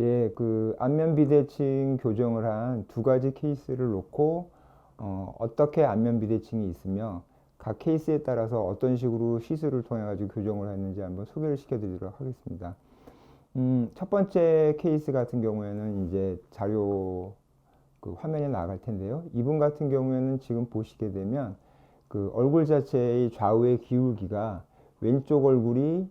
예, 그 안면 비대칭 교정을 한 두 가지 케이스를 놓고 어떻게 안면 비대칭이 있으며 각 케이스에 따라서 어떤 식으로 시술을 통해 가지고 교정을 했는지 한번 소개를 시켜드리도록 하겠습니다. 첫 번째 케이스 같은 경우에는 이제 자료 그 화면에 나갈 텐데요. 이분 같은 경우에는 지금 보시게 되면 그 얼굴 자체의 좌우의 기울기가 왼쪽 얼굴이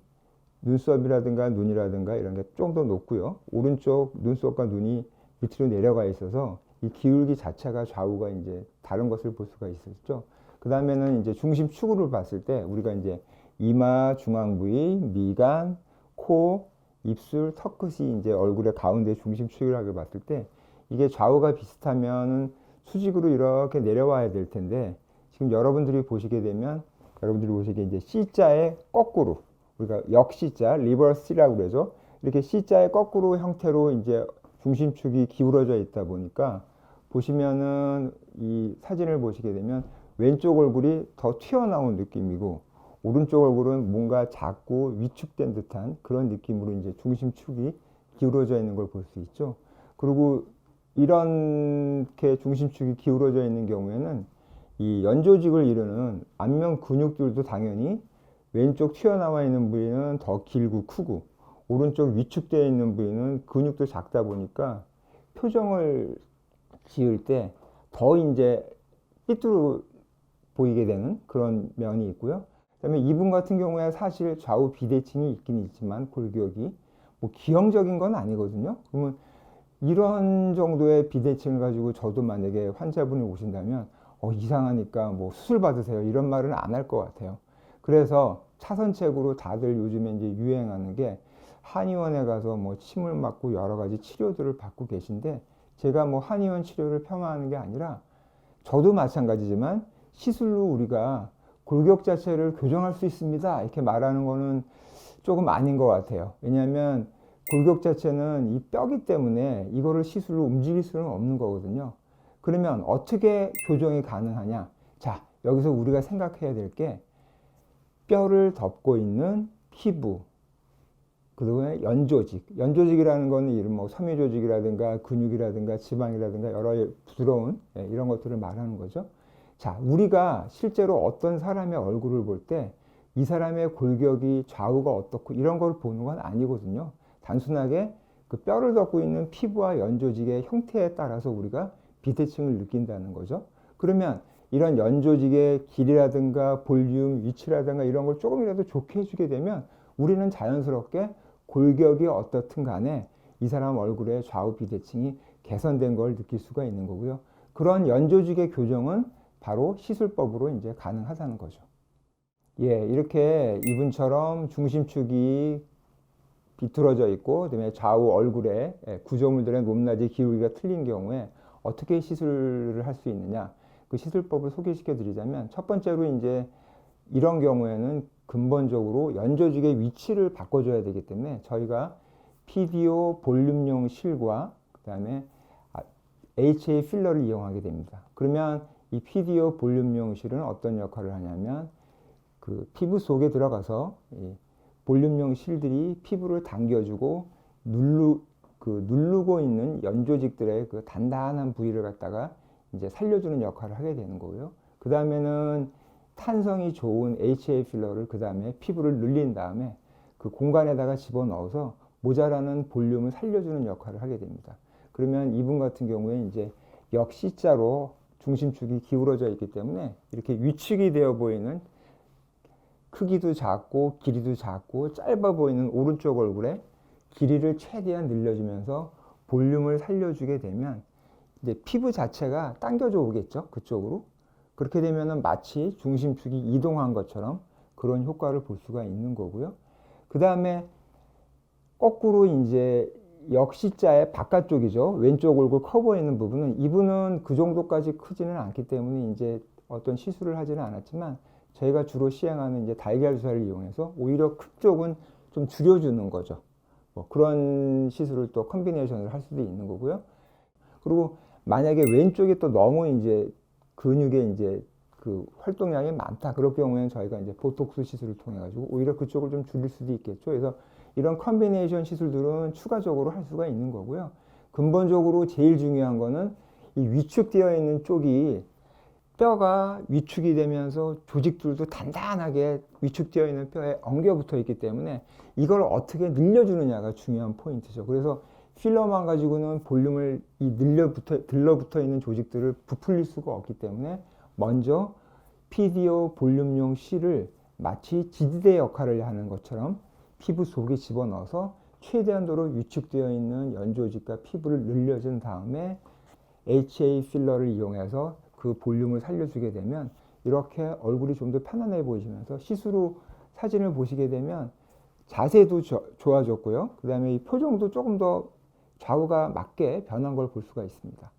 눈썹이라든가 눈이라든가 이런 게 좀 더 높고요. 오른쪽 눈썹과 눈이 밑으로 내려가 있어서 이 기울기 자체가 좌우가 이제 다른 것을 볼 수가 있었죠. 그 다음에는 이제 중심 축으로 봤을 때 우리가 이제 이마 중앙 부위, 미간, 코, 입술, 턱 끝이 이제 얼굴의 가운데 중심 축이라고 봤을 때 이게 좌우가 비슷하면 수직으로 이렇게 내려와야 될 텐데 지금 여러분들이 보시게 되면 여러분들이 보시기에 이제 C자의 거꾸로 우리가 역C자, 리버스라고 그러죠. 이렇게 C자의 거꾸로 형태로 이제 중심축이 기울어져 있다 보니까 보시면은 이 사진을 보시게 되면 왼쪽 얼굴이 더 튀어나온 느낌이고 오른쪽 얼굴은 뭔가 작고 위축된 듯한 그런 느낌으로 이제 중심축이 기울어져 있는 걸 볼 수 있죠. 그리고 이렇게 중심축이 기울어져 있는 경우에는 이 연조직을 이루는 안면 근육들도 당연히 왼쪽 튀어나와 있는 부위는 더 길고 크고 오른쪽 위축되어 있는 부위는 근육도 작다 보니까 표정을 지을 때 더 이제 삐뚤어 보이게 되는 그런 면이 있고요. 그다음에 이분 같은 경우에 사실 좌우 비대칭이 있긴 있지만 골격이 뭐 기형적인 건 아니거든요. 그러면 이런 정도의 비대칭을 가지고 저도 만약에 환자분이 오신다면 이상하니까 뭐 수술 받으세요 이런 말은 안 할 것 같아요. 그래서 차선책으로 다들 요즘에 이제 유행하는 게 한의원에 가서 뭐 침을 맞고 여러 가지 치료들을 받고 계신데 제가 뭐 한의원 치료를 폄하하는 게 아니라 저도 마찬가지지만 시술로 우리가 골격 자체를 교정할 수 있습니다 이렇게 말하는 거는 조금 아닌 것 같아요. 왜냐하면 골격 자체는 이 뼈기 때문에 이거를 시술로 움직일 수는 없는 거거든요. 그러면 어떻게 교정이 가능하냐? 자, 여기서 우리가 생각해야 될 게 뼈를 덮고 있는 피부, 그다음에 연조직. 연조직이라는 거는 이런 뭐 섬유조직이라든가 근육이라든가 지방이라든가 여러 부드러운 이런 것들을 말하는 거죠. 자, 우리가 실제로 어떤 사람의 얼굴을 볼 때 이 사람의 골격이 좌우가 어떻고 이런 걸 보는 건 아니거든요. 단순하게 그 뼈를 덮고 있는 피부와 연조직의 형태에 따라서 우리가 비대칭을 느낀다는 거죠. 그러면 이런 연조직의 길이라든가 볼륨, 위치라든가 이런 걸 조금이라도 좋게 해주게 되면 우리는 자연스럽게 골격이 어떻든 간에 이 사람 얼굴의 좌우 비대칭이 개선된 걸 느낄 수가 있는 거고요. 그런 연조직의 교정은 바로 시술법으로 이제 가능하다는 거죠. 예, 이렇게 이분처럼 중심축이 비틀어져 있고 그다음에 좌우 얼굴에 구조물들의 높낮이 기울기가 틀린 경우에 어떻게 시술을 할 수 있느냐 그 시술법을 소개시켜 드리자면 첫 번째로 이제 이런 경우에는 근본적으로 연조직의 위치를 바꿔줘야 되기 때문에 저희가 PDO 볼륨용 실과 그다음에 HA 필러를 이용하게 됩니다. 그러면 이 PDO 볼륨용 실은 어떤 역할을 하냐면 그 피부 속에 들어가서 볼륨용 실들이 피부를 당겨주고 누르고 있는 연조직들의 그 단단한 부위를 갖다가 이제 살려주는 역할을 하게 되는 거고요. 그 다음에는 탄성이 좋은 HA 필러를 그 다음에 피부를 늘린 다음에 그 공간에다가 집어넣어서 모자라는 볼륨을 살려주는 역할을 하게 됩니다. 그러면 이분 같은 경우에 이제 역C자로 중심축이 기울어져 있기 때문에 이렇게 위축이 되어 보이는 크기도 작고 길이도 작고 짧아 보이는 오른쪽 얼굴에 길이를 최대한 늘려주면서 볼륨을 살려주게 되면 이제 피부 자체가 당겨져 오겠죠. 그쪽으로. 그렇게 되면은 마치 중심축이 이동한 것처럼 그런 효과를 볼 수가 있는 거고요. 그 다음에 거꾸로 이제 역C자의 바깥쪽이죠. 왼쪽 얼굴 커 보이는 부분은 이분은 그 정도까지 크지는 않기 때문에 이제 어떤 시술을 하지는 않았지만 저희가 주로 시행하는 이제 달걀 주사를 이용해서 오히려 큰 쪽은 좀 줄여주는 거죠. 뭐 그런 시술을 또 컨비네이션을 할 수도 있는 거고요. 그리고 만약에 왼쪽이 또 너무 이제 근육에 이제 그 활동량이 많다. 그럴 경우에는 저희가 이제 보톡스 시술을 통해 가지고 오히려 그쪽을 좀 줄일 수도 있겠죠. 그래서 이런 컨비네이션 시술들은 추가적으로 할 수가 있는 거고요. 근본적으로 제일 중요한 거는 이 위축되어 있는 쪽이 뼈가 위축이 되면서 조직들도 단단하게 위축되어 있는 뼈에 엉겨 붙어 있기 때문에 이걸 어떻게 늘려주느냐가 중요한 포인트죠. 그래서 필러만 가지고는 볼륨을 들러붙어 있는 조직들을 부풀릴 수가 없기 때문에 먼저 PDO 볼륨용 C를 마치 지지대 역할을 하는 것처럼 피부 속에 집어넣어서 최대한도로 위축되어 있는 연조직과 피부를 늘려준 다음에 HA 필러를 이용해서 그 볼륨을 살려주게 되면 이렇게 얼굴이 좀 더 편안해 보이시면서 시술 후 사진을 보시게 되면 자세도 좋아졌고요. 그 다음에 이 표정도 조금 더 좌우가 맞게 변한 걸 볼 수가 있습니다.